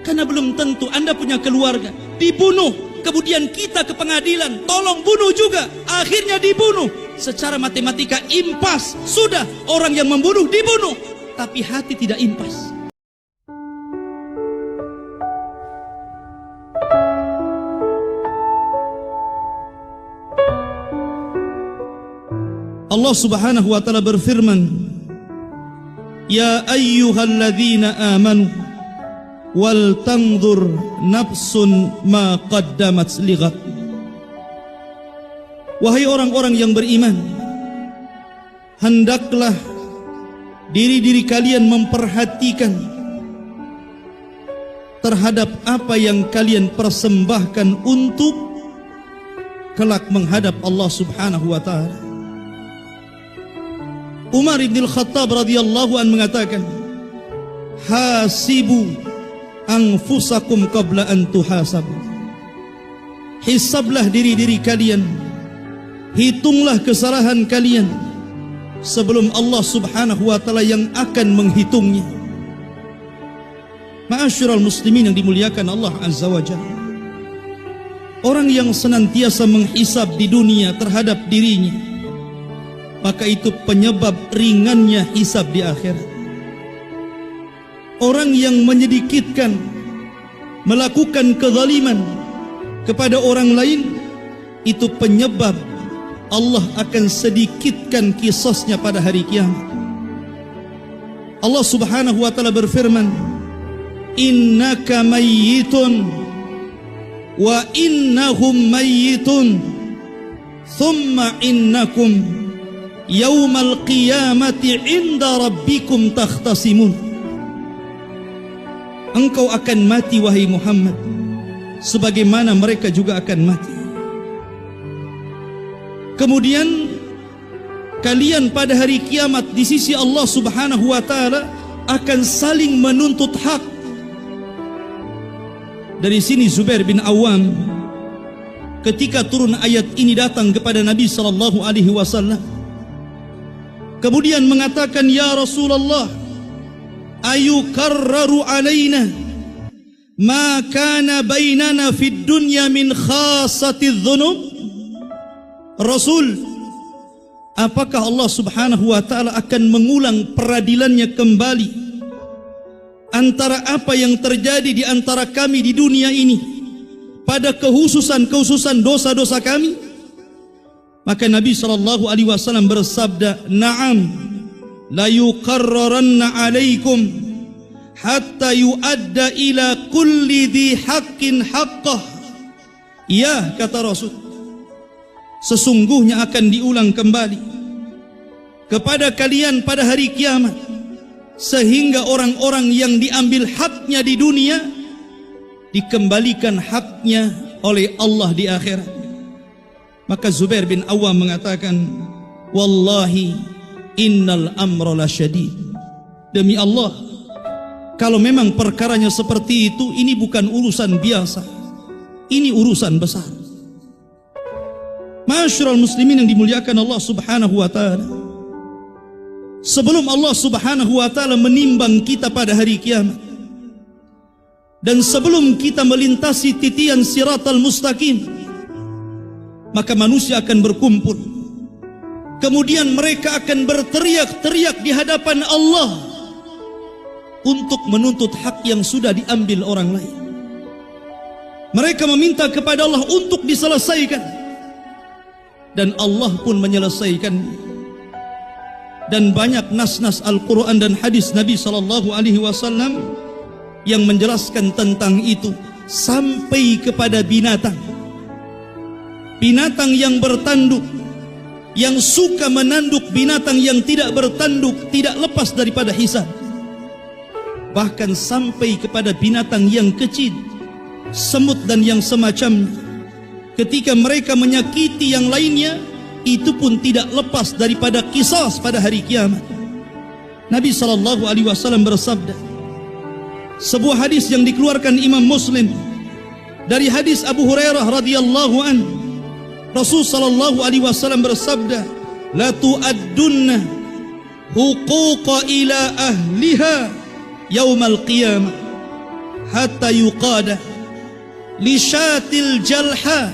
Karena belum tentu Anda punya keluarga dibunuh, kemudian kita ke pengadilan, tolong bunuh juga, akhirnya dibunuh. Secara matematika impas, sudah orang yang membunuh dibunuh, tapi hati tidak impas. Allah Subhanahu wa taala berfirman, "Ya ayyuhalladzina amanu wal tanzur nafsun ma qaddamat lighad." Wahai orang-orang yang beriman, hendaklah diri-diri kalian memperhatikan terhadap apa yang kalian persembahkan untuk kelak menghadap Allah Subhanahu wa taala. Umar bin Khattab radhiyallahu an mengatakan, "Hasibu anfusakum qabla an tuhasabu." Hisablah diri-diri kalian, hitunglah kesalahan kalian sebelum Allah Subhanahu wa taala yang akan menghitungnya. Ma'asyiral muslimin yang dimuliakan Allah Azza wa Jalla, orang yang senantiasa menghisab di dunia terhadap dirinya, maka itu penyebab ringannya hisab di akhirat. Orang yang menyedikitkan, melakukan kezaliman kepada orang lain, itu penyebab Allah akan sedikitkan kisosnya pada hari kiamat. Allah Subhanahu wa taala berfirman, "Innaka mayyitun wa innahum mayyitun thumma innakum yaumal qiyamati inda rabbikum takhtasimun." Engkau akan mati wahai Muhammad, sebagaimana mereka juga akan mati. Kemudian kalian pada hari kiamat di sisi Allah Subhanahu wa taala akan saling menuntut hak. Dari sini Zubair bin Awam ketika turun ayat ini datang kepada Nabi sallallahu alaihi wasallam, kemudian mengatakan, "Ya Rasulullah, ayukarraru alaina ma kana bainana fid dunya min khasatiz dzunub?" Rasul, apakah Allah Subhanahu wa taala akan mengulang peradilannya kembali antara apa yang terjadi di antara kami di dunia ini pada kehususan dosa-dosa kami? Maka Nabi sallallahu alaihi wasallam bersabda, "Na'am, la yuqarraranna 'alaikum hatta yu'adda ila kulli dhi haqqin haqqah." Ya, kata Rasul, sesungguhnya akan diulang kembali kepada kalian pada hari kiamat, sehingga orang-orang yang diambil haknya di dunia dikembalikan haknya oleh Allah di akhirat. Maka Zubair bin Awam mengatakan, "Wallahi innal amra lasyadid." Demi Allah, kalau memang perkaranya seperti itu, ini bukan urusan biasa, ini urusan besar. Ma'asyiral muslimin yang dimuliakan Allah Subhanahu wa taala, sebelum Allah Subhanahu wa taala menimbang kita pada hari kiamat, dan sebelum kita melintasi titian siratal mustaqim, maka manusia akan berkumpul. Kemudian mereka akan berteriak-teriak di hadapan Allah untuk menuntut hak yang sudah diambil orang lain. Mereka meminta kepada Allah untuk diselesaikan, dan Allah pun menyelesaikan. Dan banyak nas-nas Al-Quran dan hadis Nabi sallallahu alaihi wasallam yang menjelaskan tentang itu, sampai kepada binatang. Binatang yang bertanduk, yang suka menanduk binatang yang tidak bertanduk, tidak lepas daripada hisab. Bahkan sampai kepada binatang yang kecil, semut dan yang semacamnya, ketika mereka menyakiti yang lainnya, itu pun tidak lepas daripada qisas pada hari kiamat. Nabi sallallahu alaihi wasallam bersabda, sebuah hadis yang dikeluarkan Imam Muslim dari hadis Abu Hurairah radhiyallahu an, Rasul sallallahu alaihi wasallam bersabda, "La tu'addunna huquqa ila ahliha yaumal qiyamah hatta yuqada li syatil jalha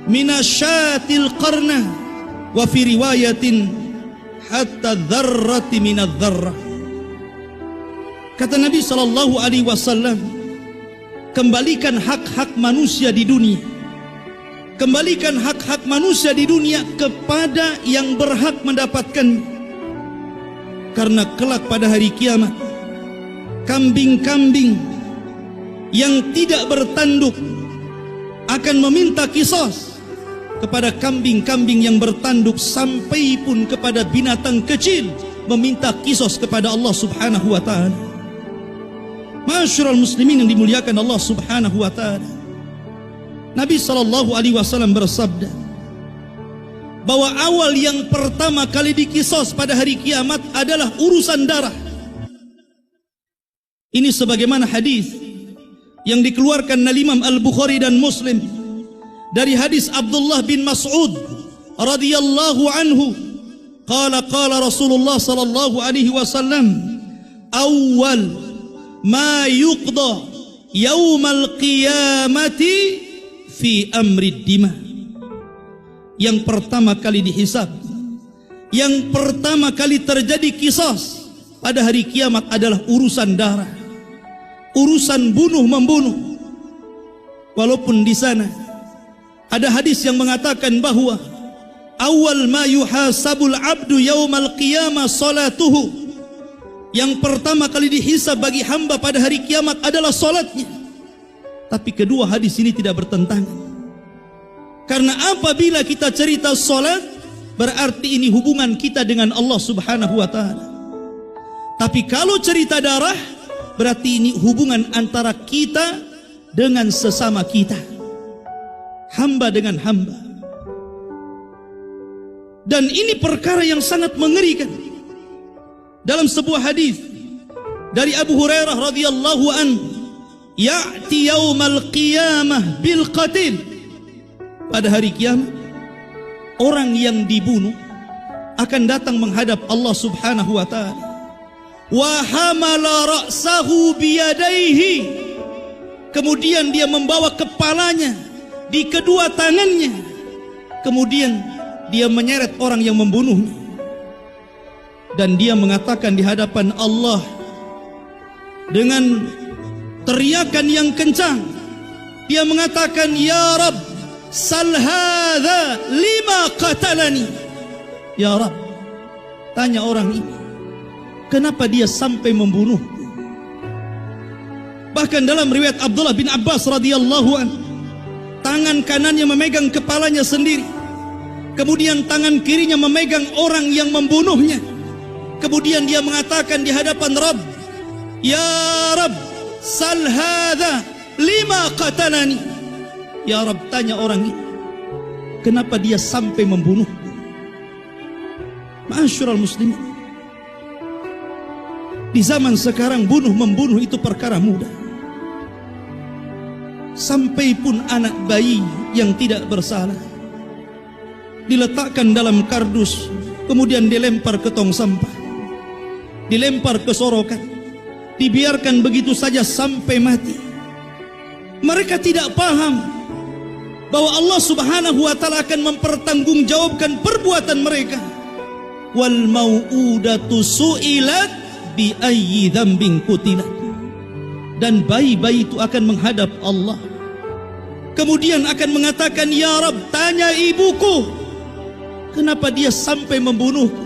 minasyatil qarna wa fi riwayatin hatta dzarrati minadz dzarrah. Kata Nabi sallallahu alaihi wasallam, kembalikan hak-hak manusia di dunia. Kembalikan hak-hak manusia di dunia kepada yang berhak mendapatkan. Karena kelak pada hari kiamat, kambing-kambing yang tidak bertanduk akan meminta qisas kepada kambing-kambing yang bertanduk, sampai pun kepada binatang kecil meminta qisas kepada Allah Subhanahu wa taala. Ma'asyiral muslimin yang dimuliakan Allah Subhanahu wa taala, Nabi sallallahu alaihi wasallam bersabda bahwa awal yang pertama kali dikisos pada hari kiamat adalah urusan darah. Ini sebagaimana hadis yang dikeluarkan oleh Imam Al-Bukhari dan Muslim dari hadis Abdullah bin Mas'ud radhiyallahu anhu, qala Rasulullah sallallahu alaihi wasallam, awal ma yuqda yaumal qiyamati fi amri dima. Yang pertama kali dihisab, yang pertama kali terjadi qisas pada hari kiamat adalah urusan darah, urusan bunuh-membunuh. Walaupun di sana ada hadis yang mengatakan bahwa awal ma yuhasabul abdu yaumal qiyamah salatuhu, yang pertama kali dihisab bagi hamba pada hari kiamat adalah salatnya. Tapi kedua hadis ini tidak bertentangan. Karena apabila kita cerita salat, berarti ini hubungan kita dengan Allah Subhanahu wa taala. Tapi kalau cerita darah, berarti ini hubungan antara kita dengan sesama kita, hamba dengan hamba. Dan ini perkara yang sangat mengerikan. Dalam sebuah hadis dari Abu Hurairah radhiyallahu anhu, ya'ti yaumal qiyamah bil qatil. Pada hari kiamat, orang yang dibunuh akan datang menghadap Allah Subhanahu wa taala. Wa hamala ra'sahu biyadaihi, kemudian dia membawa kepalanya di kedua tangannya. Kemudian dia menyeret orang yang membunuhnya, dan dia mengatakan di hadapan Allah dengan teriakan yang kencang, dia mengatakan, ya Rabb, sal hadza lima qatalani. Ya Rabb, tanya orang ini, kenapa dia sampai membunuh? Bahkan dalam riwayat Abdullah bin Abbas radhiyallahu anhu, tangan kanannya memegang kepalanya sendiri, kemudian tangan kirinya memegang orang yang membunuhnya. Kemudian dia mengatakan di hadapan Rabb, ya Rabb, sal hadza lima qatalani. Ya Rabb, tanya orang ini, kenapa dia sampai membunuh? Ma'asyiral muslimin, di zaman sekarang bunuh-membunuh itu perkara mudah. Sampai pun anak bayi yang tidak bersalah diletakkan dalam kardus, kemudian dilempar ke tong sampah, dilempar ke sorokan, dibiarkan begitu saja sampai mati. Mereka tidak paham bahwa Allah Subhanahu wa taala akan mempertanggungjawabkan perbuatan mereka. Wal mau'udatu su'ilat bi ayyi dzambin qutilat. Dan bayi-bayi itu akan menghadap Allah, kemudian akan mengatakan, ya Rabb, tanya ibuku, kenapa dia sampai membunuhku?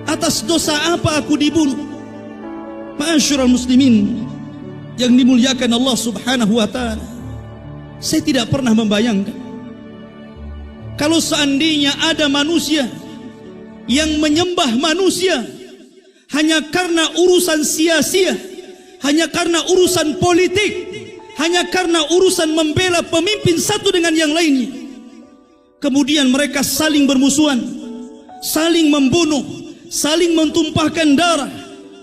Atas dosa apa aku dibunuh? Ma'asyiral muslimin yang dimuliakan Allah Subhanahu wa taala, saya tidak pernah membayangkan kalau seandainya ada manusia yang menyembah manusia hanya karena urusan sia-sia, hanya karena urusan politik, hanya karena urusan membela pemimpin satu dengan yang lainnya. Kemudian mereka saling bermusuhan, saling membunuh, saling mentumpahkan darah.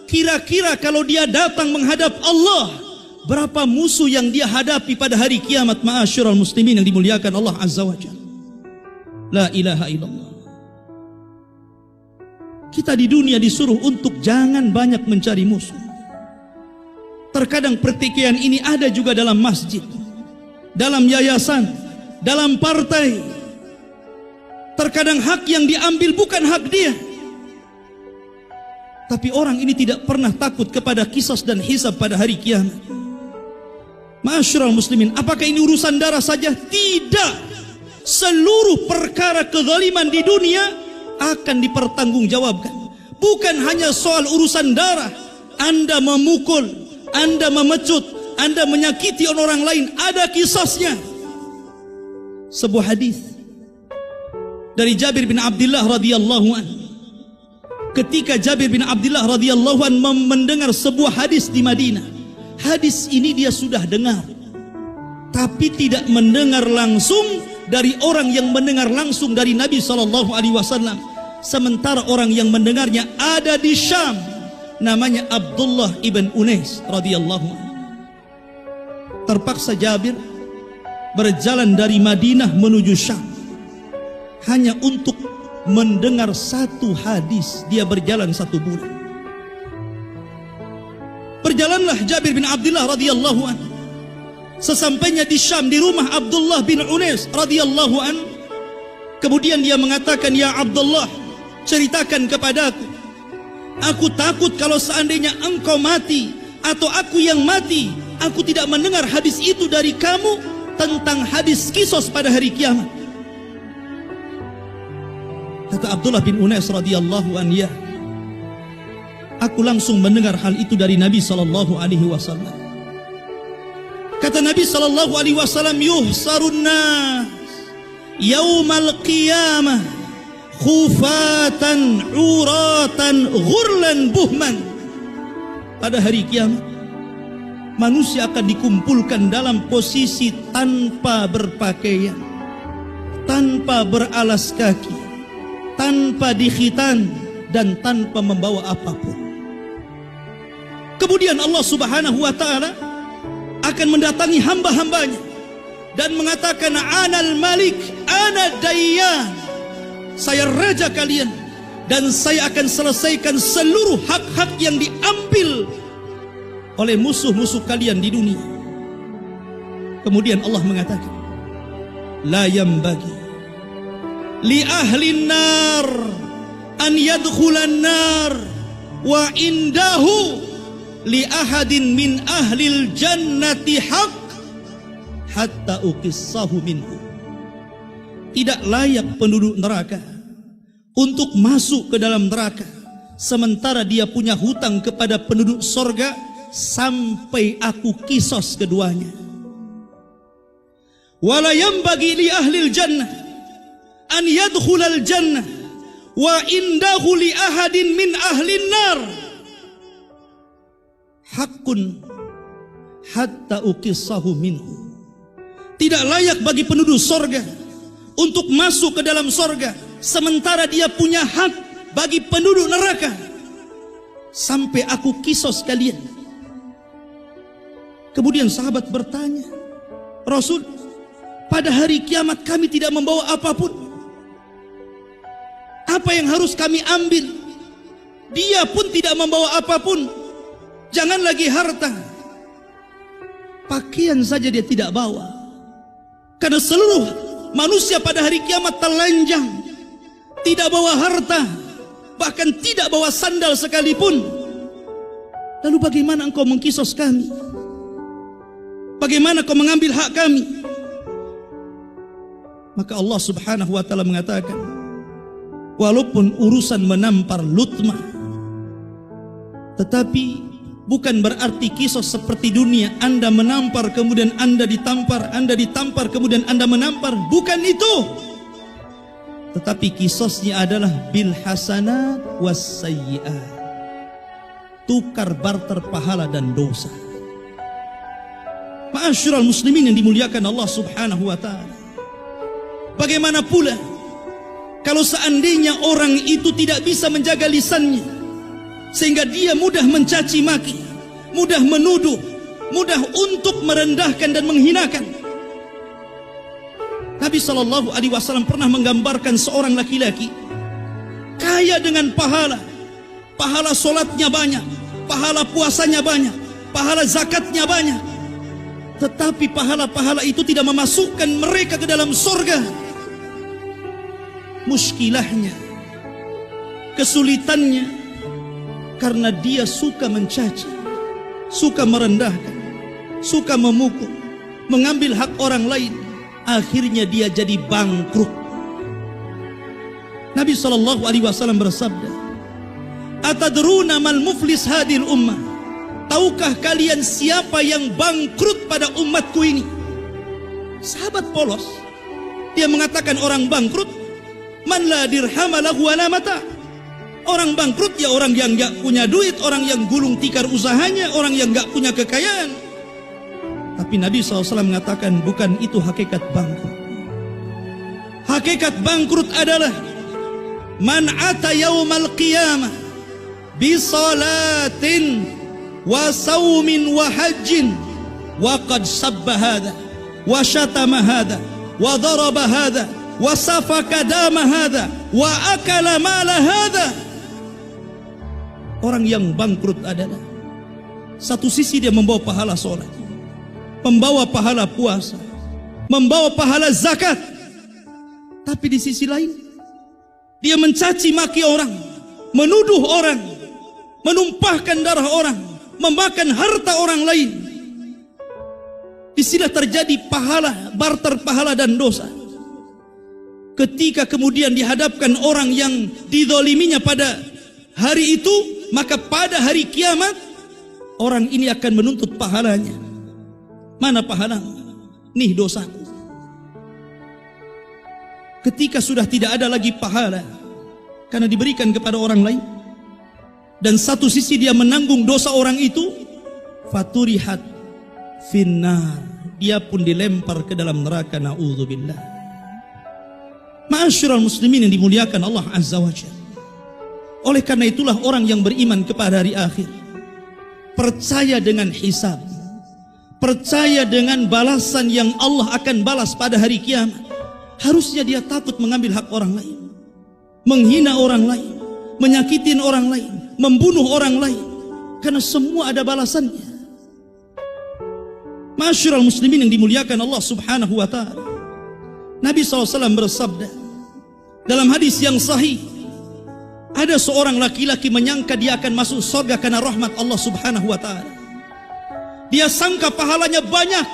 Kira-kira kalau dia datang menghadap Allah, berapa musuh yang dia hadapi pada hari kiamat? Ma'asyiral muslimin yang dimuliakan Allah Azza wa Jalla. La ilaha illallah. Kita di dunia disuruh untuk jangan banyak mencari musuh. Terkadang pertikaian ini ada juga dalam masjid, dalam yayasan, dalam partai. Terkadang hak yang diambil bukan hak dia. Tapi orang ini tidak pernah takut kepada qisas dan hisab pada hari kiamat. Ma'asyiral muslimin, apakah ini urusan darah saja? Tidak. Seluruh perkara kezaliman di dunia akan dipertanggungjawabkan. Bukan hanya soal urusan darah. Anda memukul, Anda memecut, Anda menyakiti orang lain, ada kisasnya. Sebuah hadis dari Jabir bin Abdullah radhiyallahu anhu. Ketika Jabir bin Abdullah radhiyallahu anhu mendengar sebuah hadis di Madinah, hadis ini dia sudah dengar, tapi tidak mendengar langsung dari orang yang mendengar langsung dari Nabi SAW. Sementara orang yang mendengarnya ada di Syam, namanya Abdullah ibn Unais radhiyallahu anhu. Terpaksa Jabir berjalan dari Madinah menuju Syam hanya untuk mendengar satu hadis. Dia berjalan 1 bulan. Berjalanlah Jabir bin Abdullah radhiyallahu anhu. Sesampainya di Syam, di rumah Abdullah bin Unais radhiyallahu anhu, kemudian dia mengatakan, "Ya Abdullah, ceritakan kepadaku. Aku takut kalau seandainya engkau mati atau aku yang mati, aku tidak mendengar hadis itu dari kamu tentang hadis qisas pada hari kiamat." Kata Abdullah bin Unais radhiyallahu anhu, "Ya, aku langsung mendengar hal itu dari Nabi sallallahu alaihi wasallam." Kata Nabi sallallahu alaihi wasallam, "Yuhsarun nas yaumal qiyamah khufatan uratan ghurlan buhman." Pada hari kiamat manusia akan dikumpulkan dalam posisi tanpa berpakaian, tanpa beralas kaki, tanpa dikhitan, dan tanpa membawa apapun. Kemudian Allah Subhanahu wa ta'ala akan mendatangi hamba-hambanya dan mengatakan, "Anal malik, ana dayyan." Saya raja kalian dan saya akan selesaikan seluruh hak-hak yang diambil oleh musuh-musuh kalian di dunia. Kemudian Allah mengatakan, "La yambagi li ahli nar an yadkhulan nar wa indahu li ahadin min ahlil jannati haq hatta uqissahu minhu." Tidak layak penduduk neraka untuk masuk ke dalam neraka sementara dia punya hutang kepada penduduk sorga sampai aku kisos keduanya. Wala yambagi li ahlil jannah an yadkhulal jannah wa indahu li ahadin min ahlin nar haqqun hatta uqissahu minhu. Tidak layak bagi penduduk sorga untuk masuk ke dalam sorga sementara dia punya hak bagi penduduk neraka sampai aku kisos kalian. Kemudian sahabat bertanya, "Rasul, pada hari kiamat kami tidak membawa apapun. Apa yang harus kami ambil? Dia pun tidak membawa apapun. Jangan lagi harta. Pakaian saja dia tidak bawa. Karena seluruh manusia pada hari kiamat telanjang, tidak bawa harta, bahkan tidak bawa sandal sekalipun. Lalu bagaimana engkau mengkisos kami? Bagaimana kau mengambil hak kami?" Maka Allah Subhanahu wa ta'ala mengatakan, walaupun urusan menampar lutmah, tetapi bukan berarti kisos seperti dunia. Anda menampar kemudian Anda ditampar, Anda ditampar kemudian Anda menampar. Bukan itu. Tetapi kisosnya adalah bil hasanat was sayyi'at. Tukar barter pahala dan dosa. Ma'asyiral muslimin yang dimuliakan Allah Subhanahu wa ta'ala, bagaimana pula kalau seandainya orang itu tidak bisa menjaga lisannya sehingga dia mudah mencaci maki, mudah menuduh, mudah untuk merendahkan dan menghinakan. Nabi SAW pernah menggambarkan seorang laki-laki kaya dengan pahala, pahala solatnya banyak, pahala puasanya banyak, pahala zakatnya banyak, tetapi pahala-pahala itu tidak memasukkan mereka ke dalam surga. Muskilahnya, kesulitannya, karena dia suka mencaci, suka merendahkan, suka memukul, mengambil hak orang lain. Akhirnya dia jadi bangkrut. Nabi SAW bersabda, "Atadruna mal muflis hadil ummah?" Tahukah kalian siapa yang bangkrut pada umatku ini? Sahabat polos, dia mengatakan orang bangkrut, man la dirham lahu wala mata. Orang bangkrut ya orang yang enggak punya duit, orang yang gulung tikar usahanya, orang yang enggak punya kekayaan. Tapi Nabi SAW mengatakan bukan itu hakikat bangkrut. Hakikat bangkrut adalah man ata yaumal qiyamah bi salatin wa saumin wa hajjin wa qad sabba hadha wa syatama hadha wa daraba hadha wa safaka dama hadha wa akala mala hadha. Orang yang bangkrut adalah satu sisi dia membawa pahala sholat, membawa pahala puasa, membawa pahala zakat, tapi di sisi lain dia mencaci maki orang, menuduh orang, menumpahkan darah orang, memakan harta orang lain. Disinilah terjadi pahala, barter pahala dan dosa. Ketika kemudian dihadapkan orang yang dizaliminya pada hari itu, maka pada hari kiamat orang ini akan menuntut pahalanya. Mana pahalamu? Nih dosaku. Ketika sudah tidak ada lagi pahala karena diberikan kepada orang lain, dan satu sisi dia menanggung dosa orang itu, faturihat finnar, dia pun dilempar ke dalam neraka, na'udzubillah. Ma'asyiral muslimin yang dimuliakan Allah Azza wa Jalla. Oleh karena itulah orang yang beriman kepada hari akhir, percaya dengan hisab, percaya dengan balasan yang Allah akan balas pada hari kiamat, harusnya dia takut mengambil hak orang lain, menghina orang lain, menyakitin orang lain, membunuh orang lain, karena semua ada balasannya. Ma'asyiral muslimin yang dimuliakan Allah Subhanahu wa ta'ala, Nabi SAW bersabda dalam hadis yang sahih, ada seorang laki-laki menyangka dia akan masuk surga karena rahmat Allah Subhanahu wa ta'ala. Dia sangka pahalanya banyak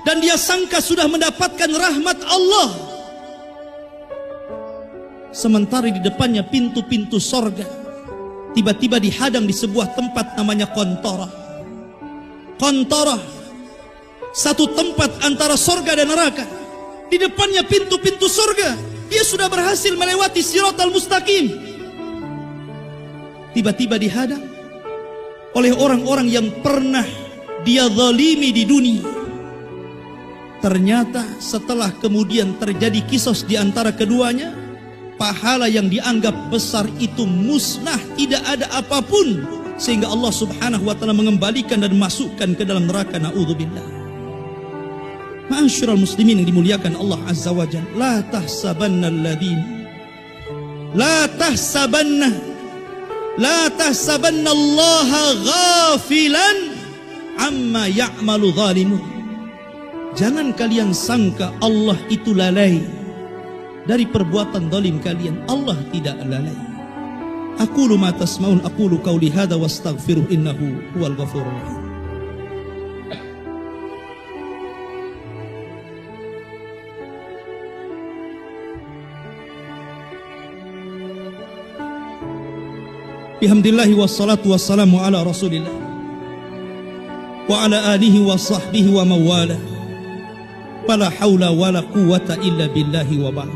dan dia sangka sudah mendapatkan rahmat Allah. Sementara di depannya pintu-pintu surga tiba-tiba dihadang di sebuah tempat namanya Qantarah. Qantarah, satu tempat antara surga dan neraka. Di depannya pintu-pintu surga, dia sudah berhasil melewati Siratal Mustaqim. Tiba-tiba dihadang oleh orang-orang yang pernah dia zalimi di dunia. Ternyata setelah kemudian terjadi kisos di antara keduanya, pahala yang dianggap besar itu musnah, tidak ada apapun, sehingga Allah Subhanahu wa ta'ala mengembalikan dan masukkan ke dalam neraka, na'udzubillah. Ma'asyiral muslimin yang dimuliakan Allah Azza wa Jalla, la tahsabanna alladhina la tahsabanna Allaha ghafilan amma ya'malu zalimun. Jangan kalian sangka Allah itu lalai dari perbuatan zalim kalian. Allah tidak lalai. Aqulu ma tasma'un, aqulu qawli hadza wastaghfiruh innahu huwal ghafurur rahim. Bihamdillahi wassalatu wassalamu ala rasulillah wa ala alihi wa sahbihi wa mawala. Fala hawla wala quwwata illa billahi wa ba'd.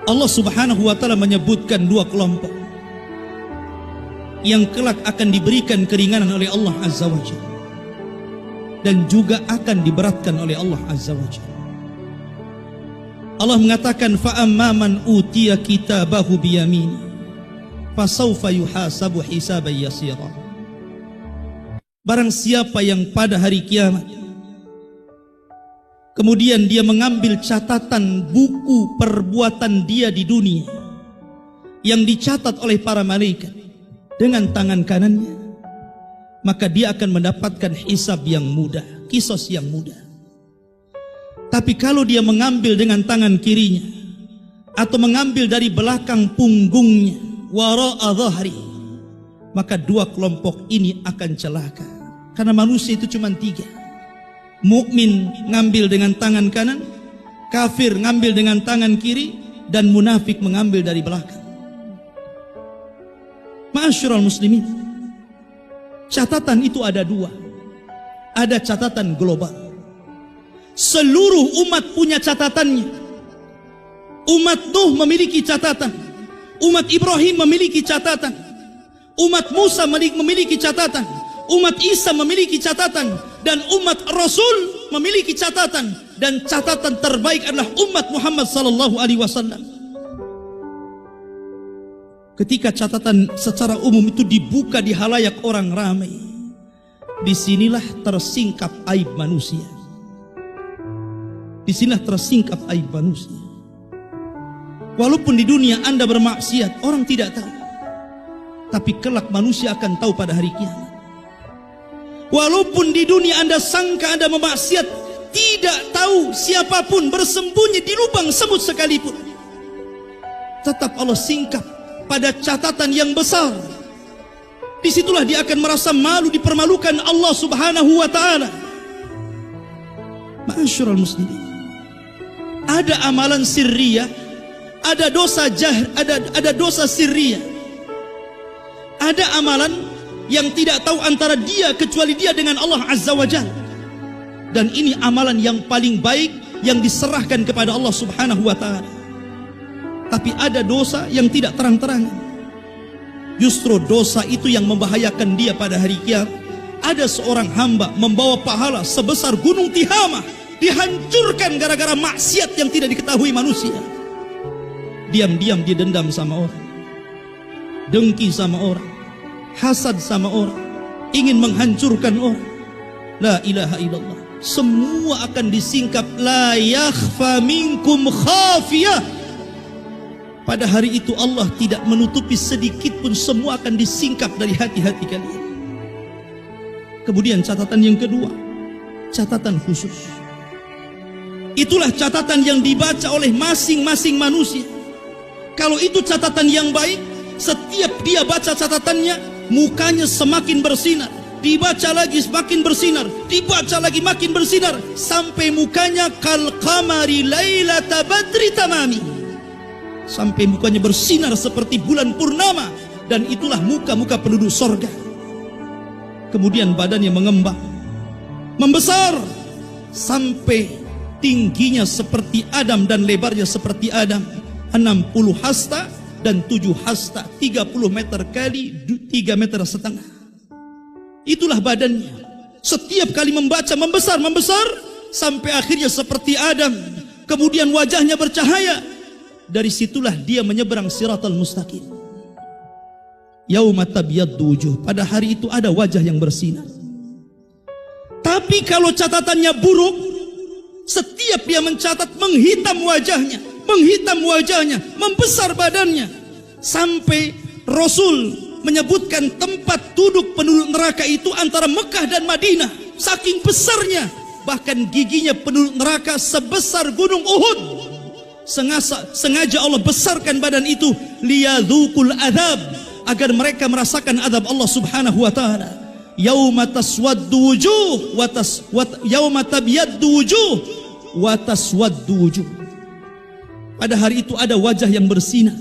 Allah Subhanahu wa ta'ala menyebutkan dua kelompok yang kelak akan diberikan keringanan oleh Allah Azza wa Jalla dan juga akan diberatkan oleh Allah Azza wa Jalla. Allah mengatakan, fa amman utiya kitabahu biyamini fasawfa yuhasabu hisaban yasira. Barang siapa yang pada hari kiamat kemudian dia mengambil catatan buku perbuatan dia di dunia yang dicatat oleh para malaikat dengan tangan kanannya, maka dia akan mendapatkan hisab yang mudah, kisos yang mudah. Tapi kalau dia mengambil dengan tangan kirinya atau mengambil dari belakang punggungnya, wara'a dhahri, maka dua kelompok ini akan celaka. Karena manusia itu cuma tiga. Mukmin ngambil dengan tangan kanan, kafir ngambil dengan tangan kiri, dan munafik mengambil dari belakang. Ma'asyiral muslimin, catatan itu ada dua. Ada catatan global. Seluruh umat punya catatannya. Umat Nuh memiliki catatan. Umat Ibrahim memiliki catatan. Umat Musa memiliki catatan. Umat Isa memiliki catatan. Dan umat Rasul memiliki catatan. Dan catatan terbaik adalah umat Muhammad sallallahu alaihi wasallam. Ketika catatan secara umum itu dibuka di halayak orang ramai, disinilah tersingkap aib manusia. Disinilah tersingkap aib manusia. Walaupun di dunia Anda bermaksiat, orang tidak tahu. Tapi kelak manusia akan tahu pada hari kiamat. Walaupun di dunia Anda sangka Anda memaksiat, tidak tahu siapapun bersembunyi di lubang semut sekalipun, tetap Allah singkap pada catatan yang besar. Disitulah dia akan merasa malu, dipermalukan Allah subhanahu wa ta'ala. Ma'asyiral muslimin, ada amalan sirriyah, ada dosa jahr, ada dosa sirriyah. Ada amalan yang tidak tahu antara dia kecuali dia dengan Allah azza wa jalla. Dan ini amalan yang paling baik yang diserahkan kepada Allah subhanahu wa ta'ala. Tapi ada dosa yang tidak terang-terangan. Justru dosa itu yang membahayakan dia pada hari kiamat. Ada seorang hamba membawa pahala sebesar gunung Tihamah, dihancurkan gara-gara maksiat yang tidak diketahui manusia. Diam-diam dia dendam sama orang, dengki sama orang, hasad sama orang, ingin menghancurkan orang. La ilaha illallah. Semua akan disingkap. La yakhfa minkum khafiyah. Pada hari itu Allah tidak menutupi sedikit pun, semua akan disingkap dari hati-hati kalian. Kemudian catatan yang kedua, catatan khusus. Itulah catatan yang dibaca oleh masing-masing manusia. Kalau itu catatan yang baik, setiap dia baca catatannya, mukanya semakin bersinar. Dibaca lagi semakin bersinar, dibaca lagi makin bersinar, sampai mukanya kal qamari lailata badri tamami. Sampai mukanya bersinar seperti bulan purnama. Dan itulah muka-muka penduduk sorga. Kemudian badannya mengembang, membesar, sampai tingginya seperti Adam dan lebarnya seperti Adam. 60 hasta dan 7 hasta, 30 meter kali 3 meter setengah. Itulah badannya. Setiap kali membaca membesar, sampai akhirnya seperti Adam. Kemudian wajahnya bercahaya. Dari situlah dia menyeberang siratal mustaqim. Yauma tabyaddu wujuh, pada hari itu ada wajah yang bersinar. Tapi kalau catatannya buruk, setiap dia mencatat menghitam wajahnya, membesar badannya, sampai Rasul menyebutkan tempat duduk penduduk neraka itu antara Mekah dan Madinah. Saking besarnya, bahkan giginya penduduk neraka sebesar gunung Uhud. Sengaja Allah besarkan badan itu liyadzuqul adzab, agar mereka merasakan azab Allah subhanahu wa ta'ala. Yauma taswaddu wujuh yauma tabyaddu wujuh wa taswaddu wujuh. Pada hari itu ada wajah yang bersinar,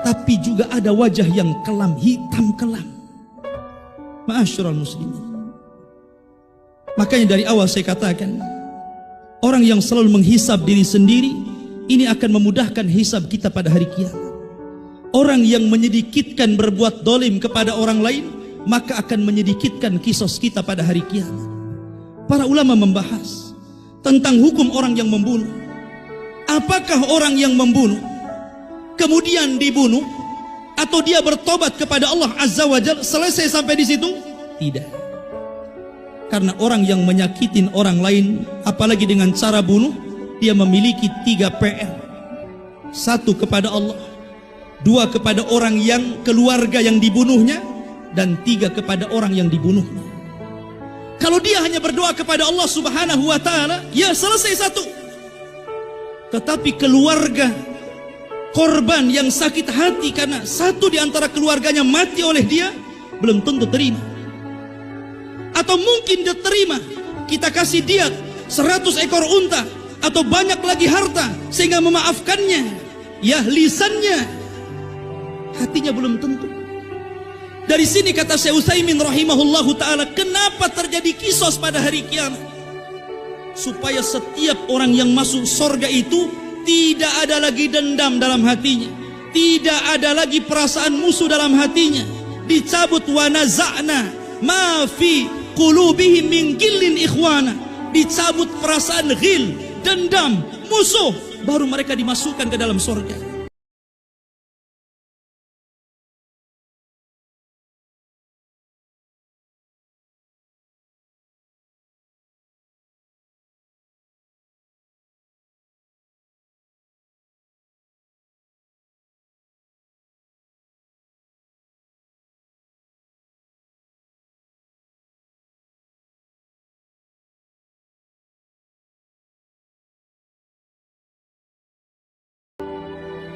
tapi juga ada wajah yang kelam, hitam kelam. Ma'asyiral muslimin, makanya dari awal saya katakan, orang yang selalu menghisab diri sendiri, ini akan memudahkan hisab kita pada hari kiamat. Orang yang menyedikitkan berbuat dolim kepada orang lain, maka akan menyedikitkan kisos kita pada hari kiamat. Para ulama membahas tentang hukum orang yang membunuh. Apakah orang yang membunuh kemudian dibunuh, atau dia bertobat kepada Allah azza wa jalla selesai sampai di situ? Tidak. Karena orang yang menyakitin orang lain, apalagi dengan cara bunuh, dia memiliki 3 PR. 1 kepada Allah, 2 kepada orang yang keluarga yang dibunuhnya, dan 3 kepada orang yang dibunuhnya. Kalau dia hanya berdoa kepada Allah Subhanahu wa taala, ya selesai 1. Tetapi keluarga korban yang sakit hati karena 1 di antara keluarganya mati oleh dia, belum tentu terima. Atau mungkin dia terima, kita kasih dia 100 ekor unta atau banyak lagi harta sehingga memaafkannya, ya lisannya, hatinya belum tentu. Dari sini kata Syekh Utsaimin rahimahullahu taala, kenapa terjadi kisos pada hari kiamat? Supaya setiap orang yang masuk surga itu tidak ada lagi dendam dalam hatinya, tidak ada lagi perasaan musuh dalam hatinya. Dicabut wa naza'na ma fi qulubihim min ghillin ikhwana. Dicabut perasaan ghil, dendam, musuh, baru mereka dimasukkan ke dalam surga.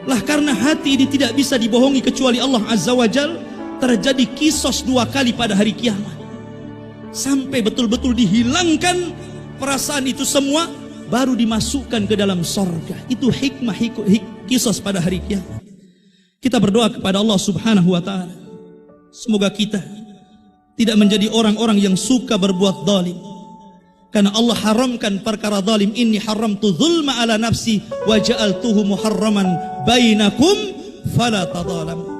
Lah karena hati ini tidak bisa dibohongi kecuali Allah Azza wa Jal, terjadi kisos 2 kali pada hari kiamat. Sampai betul-betul dihilangkan perasaan itu semua, baru dimasukkan ke dalam sorga. Itu hikmah kisos pada hari kiamat. Kita berdoa kepada Allah Subhanahu wa ta'ala, semoga kita tidak menjadi orang-orang yang suka berbuat zalim. Karena Allah haramkan perkara zalim. Inni haramtu zulma ala nafsi wa ja'altuhu muharraman bainakum fala tadhalam.